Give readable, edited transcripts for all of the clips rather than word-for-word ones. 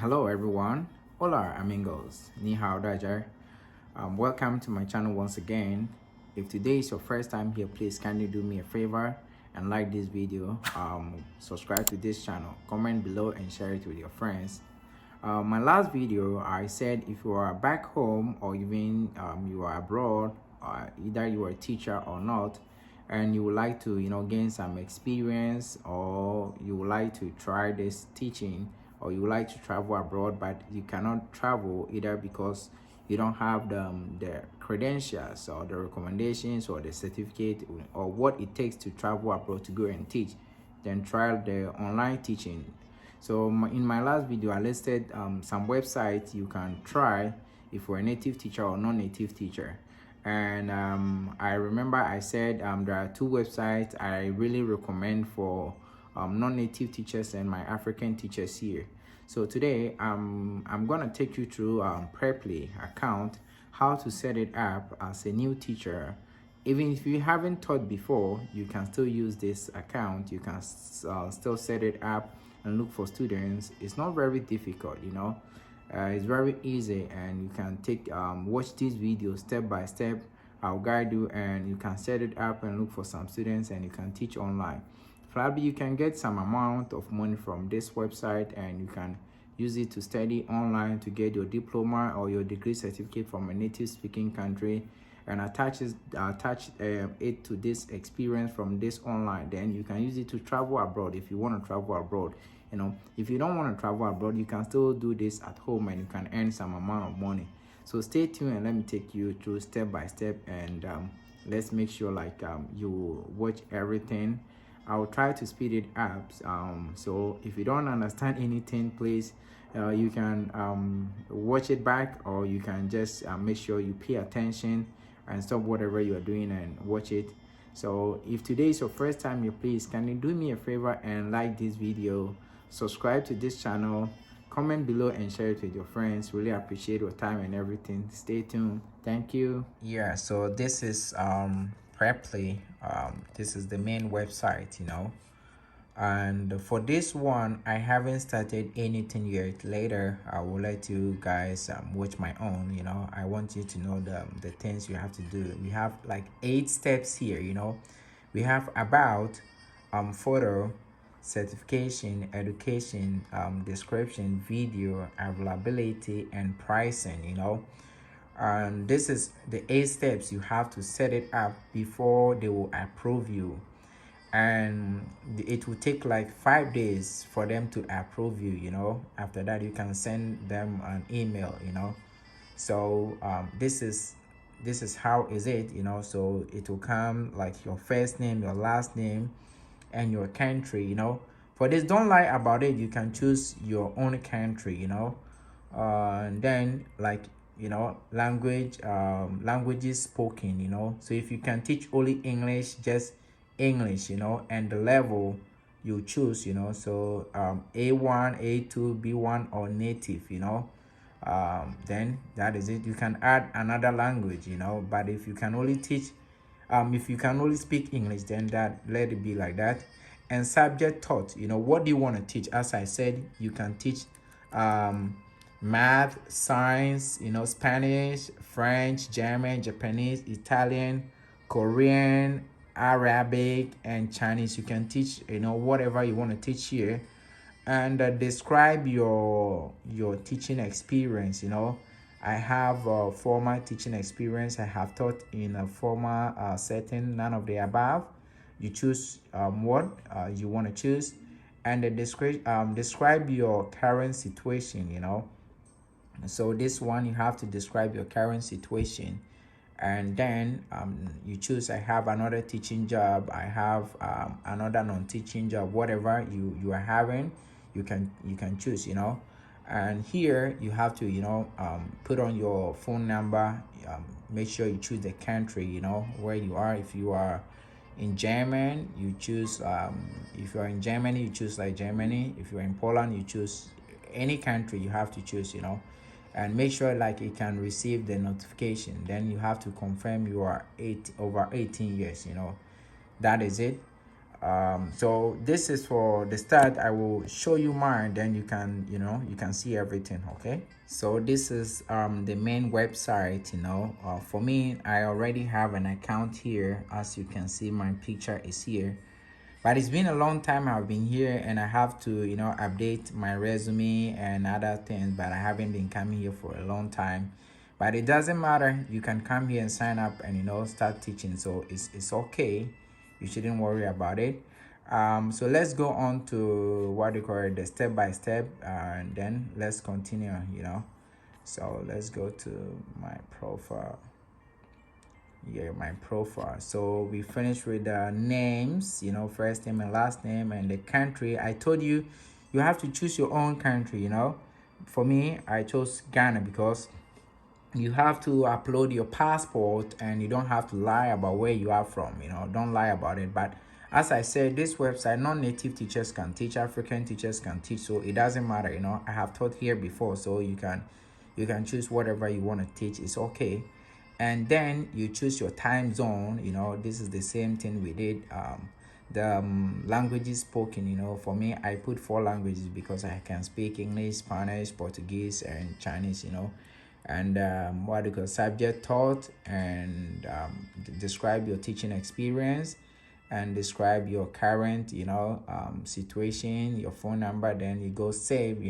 Hello everyone. Hola amigos. Ni hao dajar. Welcome to my channel once again. If today is your first time here, please kindly do me a favor and like this video. Subscribe to this channel, comment below and share it with your friends. My last video, I said if you are back home or even you are abroad, either you are a teacher or not, and you would like to gain some experience, or you would like to try this teaching, or you would like to travel abroad but you cannot travel either because you don't have the credentials or the recommendations or the certificate or what it takes to travel abroad to go and teach, then try the online teaching. So in my last video, I listed some websites you can try if you're a native teacher or non-native teacher. And I remember I said there are two websites I really recommend for non-native teachers and my African teachers here. So today I'm gonna take you through Preply account, how to set it up as a new teacher. Even if you haven't taught before, you can still use this account. You can still set it up and look for students. It's not very difficult, it's very easy, and you can take watch these videos step by step. I'll guide you and you can set it up and look for some students and you can teach online. Probably you can get some amount of money from this website and you can use it to study online to get your diploma or your degree certificate from a native speaking country, and attach it to this experience from this online. Then you can use it to travel abroad if you want to travel abroad. If you don't want to travel abroad, you can still do this at home and you can earn some amount of money. So stay tuned and let me take you through step by step, and let's make sure you watch everything. I'll try to speed it up. So if you don't understand anything, please you can watch it back, or you can just make sure you pay attention and stop whatever you are doing and watch it. So if today is your first time here, please can you do me a favor and like this video, subscribe to this channel, comment below and share it with your friends. Really appreciate your time and everything. Stay tuned. Thank you. Yeah, so this is Preply. This is the main website, and for this one I haven't started anything yet. Later I will let you guys watch my own. I want you to know the things you have to do. We have like 8 steps here. We have about photo, certification, education, description, video, availability, and pricing. And this is the 8 steps you have to set it up before they will approve you, and it will take like 5 days for them to approve you. After that you can send them an email. So this is how is it. So it will come like your first name, your last name, and your country. For this, don't lie about it, you can choose your own country. And then languages spoken. So if you can teach only English, just English. And the level you choose. So A1, A2, B1, or native. Then that is it. You can add another language. But if you can only teach if you can only speak English, then that let it be like that. And subject taught, what do you want to teach? As I said, you can teach math, science, Spanish, French, German, Japanese, Italian, Korean, Arabic, and Chinese. You can teach whatever you want to teach here, and describe your teaching experience. I have a formal teaching experience. I have taught in a formal setting, none of the above. You choose what you want to choose, and describe your current situation. So this one, you have to describe your current situation, and then you choose. I have another teaching job, I have another non-teaching job. Whatever you are having, you can choose. And here you have to put on your phone number. Make sure you choose the country where you are. If you are in Germany, you choose if you are in Germany, you choose like Germany. If you're in Poland, you choose any country. You have to choose. And make sure it can receive the notification. Then you have to confirm you are over 18 years. That is it. So this is for the start. I will show you mine, then you can, you know, you can see everything. Okay, so this is the main website. For me, I already have an account here. As you can see, my picture is here, but it's been a long time I've been here, and I have to, update my resume and other things, but I haven't been coming here for a long time. But it doesn't matter, you can come here and sign up and start teaching, so it's okay. You shouldn't worry about it. So let's go on to what you call it, the step by step, and then let's continue. So let's go to my profile. My profile. So we finished with the names, first name and last name, and the country. I told you you have to choose your own country. For me, I chose Ghana because you have to upload your passport, and you don't have to lie about where you are from. Don't lie about it. But as I said, this website, non-native teachers can teach, African teachers can teach, so it doesn't matter. I have taught here before, so you can choose whatever you want to teach. It's okay. And then you choose your time zone. This is the same thing we did. The languages spoken, for me, I put 4 languages because I can speak English, Spanish, Portuguese, and Chinese. And what you call subject taught, and describe your teaching experience, and describe your current situation, your phone number. Then you go save.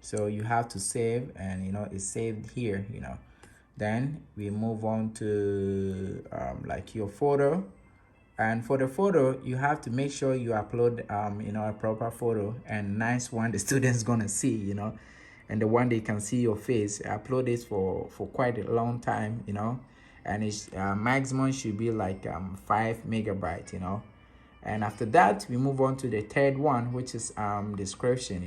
So you have to save, and it's saved here. Then we move on to like your photo. And for the photo, you have to make sure you upload a proper photo, and nice one the student's gonna see, and the one they can see your face. Upload this for quite a long time, and its maximum should be like 5 megabytes. And after that, we move on to the third one, which is description.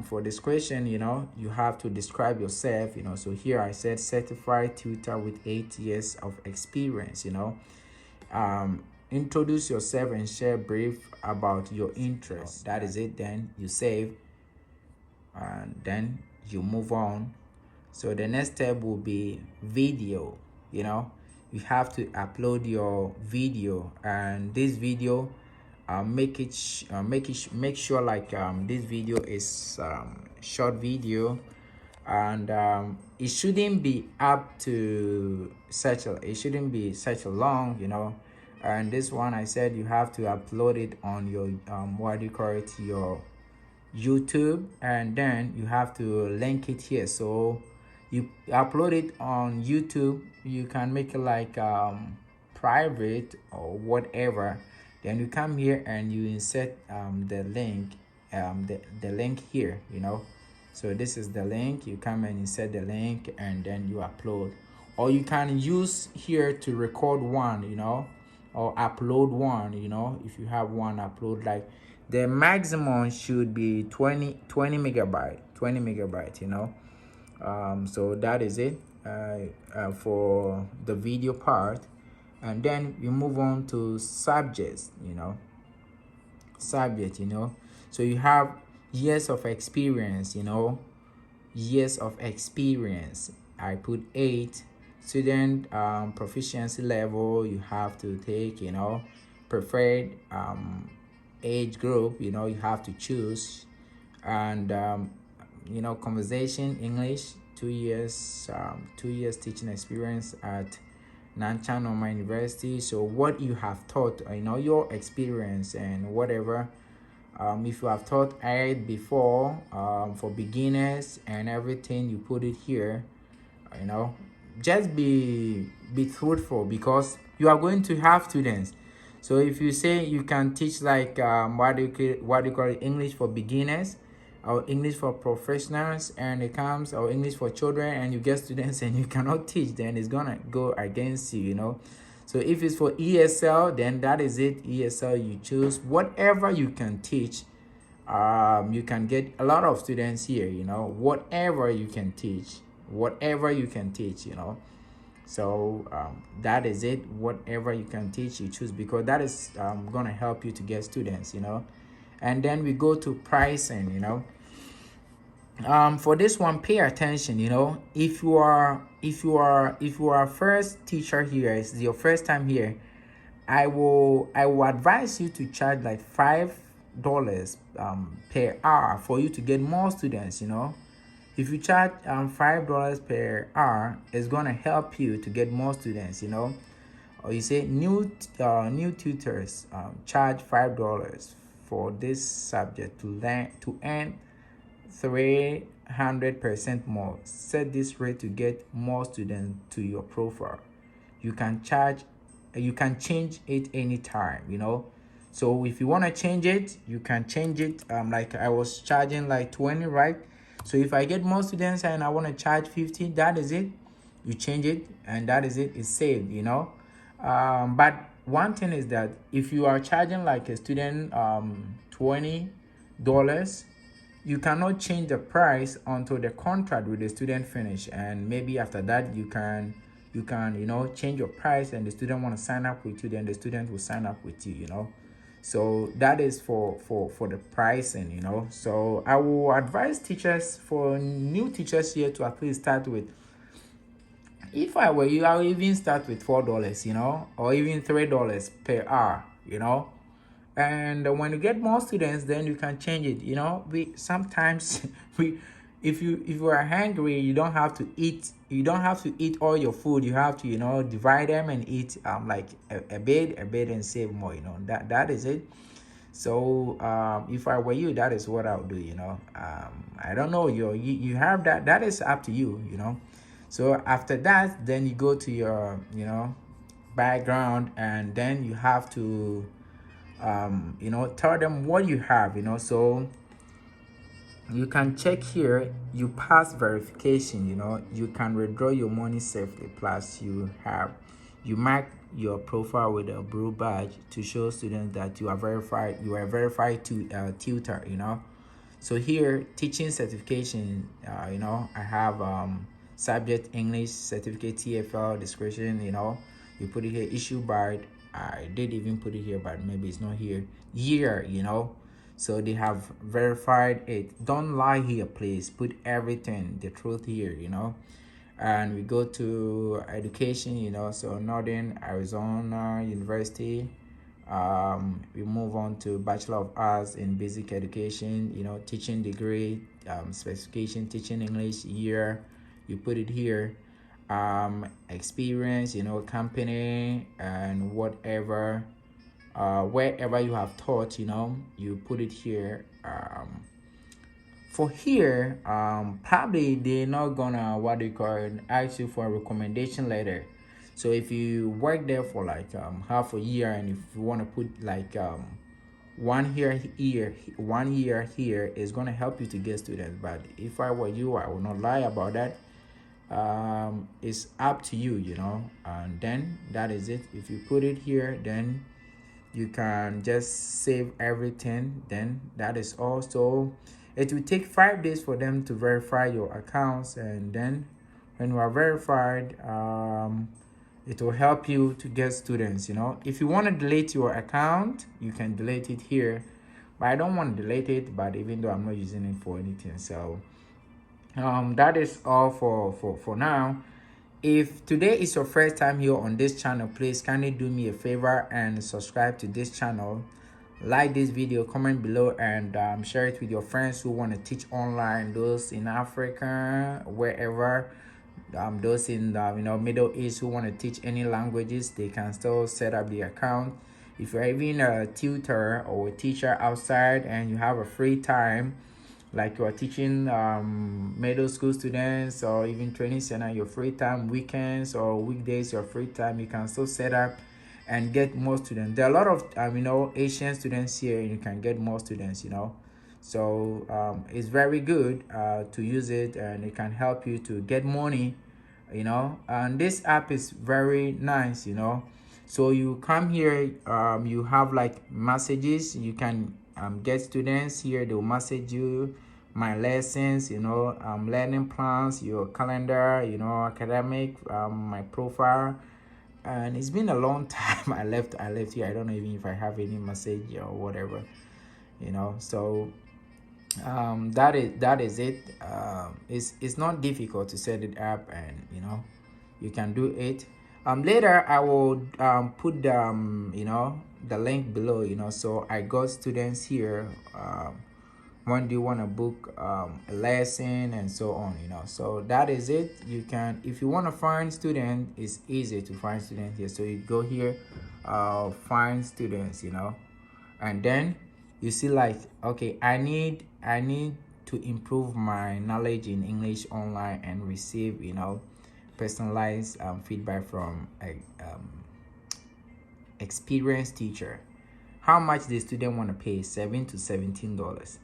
For description, you have to describe yourself. So here I said certified tutor with 8 years of experience. Introduce yourself and share brief about your interests. That is it. Then you save, and then you move on. So the next step will be video. You have to upload your video, and this video, make sure like this video is short video, and it shouldn't be up to it shouldn't be such a long. And this one, I said you have to upload it on your what do you call it, your YouTube, and then you have to link it here. So you upload it on YouTube, you can make it like private or whatever. Then you come here and you insert the link, the link here. So this is the link. You come and insert the link, and then you upload. Or you can use here to record one, or upload one. If you have one, upload. Like the maximum should be 20 megabyte. So that is it for the video part. And then we move on to subjects. So you have years of experience. Years of experience, I put 8. Student proficiency level, you have to take, preferred age group, you have to choose. And conversation English, 2 years, 2 years teaching experience at Nanchang Normal University. So what you have taught, your experience and whatever. If you have taught it before, for beginners and everything, you put it here. Just be truthful, because you are going to have students. So if you say you can teach like what do you call it, English for beginners, or English for professionals, and it comes, or English for children, and you get students and you cannot teach, then it's gonna go against you. So if it's for ESL, then that is it. ESL, you choose whatever you can teach. You can get a lot of students here. Whatever you can teach. So that is it. Whatever you can teach, you choose, because that is gonna help you to get students. And then we go to pricing. For this one, pay attention. If you are a first teacher here, it's your first time here, I will advise you to charge like $5 per hour for you to get more students. If you charge $5 per hour, it's gonna help you to get more students. Or you say new tutors charge $5 for this subject to earn 300% more. Set this rate to get more students to your profile. You can change it anytime. So if you want to change it, you can change it. Like I was charging like 20, right? So if I get more students and I want to charge 50, that is it. You change it and that is it. It's saved. But one thing is that if you are charging like a student $20, you cannot change the price until the contract with the student finish, and maybe after that you can change your price, and the student want to sign up with you, then the student will sign up with you. So that is for the pricing. So I will advise teachers, for new teachers here, to at least start with, if I were you, I would even start with $4, or even $3 per hour. And when you get more students, then you can change it. We sometimes we if you are hungry, you don't have to eat all your food. You have to divide them and eat like a bit and save more. That is it. So if I were you, that is what I would do. I don't know, you have that is up to you. So after that, then you go to your background, and then you have to tell them what you have. So you can check here, you pass verification. You can withdraw your money safely. Plus you mark your profile with a blue badge to show students that you are verified to tutor. So here, teaching certification, I have subject English certificate, TFL description. You put it here, issue by, I did even put it here, but maybe it's not here, year. So they have verified it. Don't lie here, please. Put everything, the truth here. And we go to education. So Northern Arizona University. We move on to Bachelor of Arts in Basic Education. Teaching degree, specification, teaching English, year. You put it here. Experience, company, and whatever, wherever you have taught, you put it here. For here, probably they're not gonna, what do you call it, ask you for a recommendation letter. So if you work there for like half a year, and if you want to put like 1 year here, 1 year here, is gonna help you to get students. But if I were you, I would not lie about that. It's up to you. And then that is it. If you put it here, then you can just save everything. Then that is all. So it will take 5 days for them to verify your accounts, and then when you are verified, it will help you to get students. If you want to delete your account, you can delete it here, but I don't want to delete it, but even though I'm not using it for anything. So that is all for now. If today is your first time here on this channel, please kindly do me a favor and subscribe to this channel. Like this video, comment below, and share it with your friends who want to teach online. Those in Africa, wherever, those in Middle East who want to teach any languages, they can still set up the account. If you're even a tutor or a teacher outside and you have a free time, like you are teaching middle school students, or even training center, your free time, weekends or weekdays, your free time, you can still set up and get more students. There are a lot of Asian students here, and you can get more students. So it's very good to use it, and it can help you to get money. And this app is very nice. So you come here, you have like messages. You can get students here. They'll message you my lessons, learning plans, your calendar, academic, my profile. And it's been a long time I left here. I don't know even if I have any message or whatever. So that is it. It's not difficult to set it up, and you can do it. Later I will put you know, the link below, you know. So I got students here. When do you want to book a lesson and so on, you know. So that is it. You can, if you want to find student, it's easy to find students here. So you go here, find students, you know, and then you see like, okay, I need to improve my knowledge in English online and receive, you know, personalized feedback from a experienced teacher. How much the student want to pay? $7 to $17.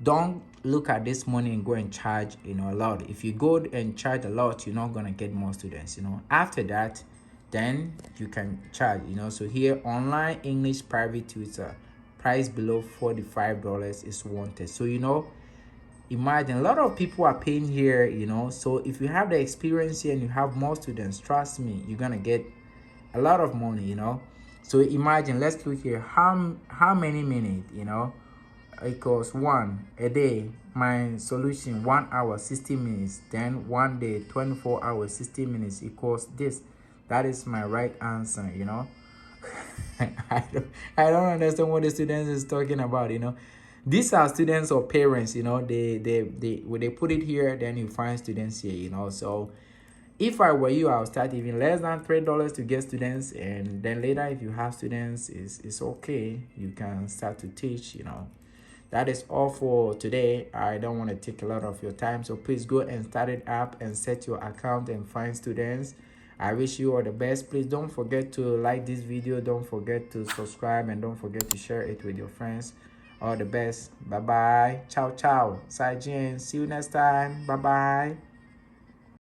Don't look at this money and go and charge, you know, a lot. If you go and charge a lot, you're not gonna get more students, you know. After that, then you can charge, you know. So here, online English private tutor, price below $45 is wanted. So, you know, imagine a lot of people are paying here, you know. So if you have the experience here and you have more students, trust me, you're gonna get a lot of money, you know. So imagine, let's look here, how many minutes, you know, equals 1 a day. My solution, 1 hour 60 minutes, then 1 day 24 hours 60 minutes equals this. That is my right answer, you know. I don't understand what the students is talking about, you know. These are students or parents, you know. They when they put it here, then you find students here, you know. So if I were you, I'll start even less than $3 to get students, and then later if you have students, it's okay, you can start to teach, you know. That is all for today. I don't want to take a lot of your time, so please go and start it up and set your account and find students. I wish you all the best. Please don't forget to like this video, don't forget to subscribe, and don't forget to share it with your friends. All the best. Bye bye. Ciao ciao. Sai Jin. See you next time. Bye bye.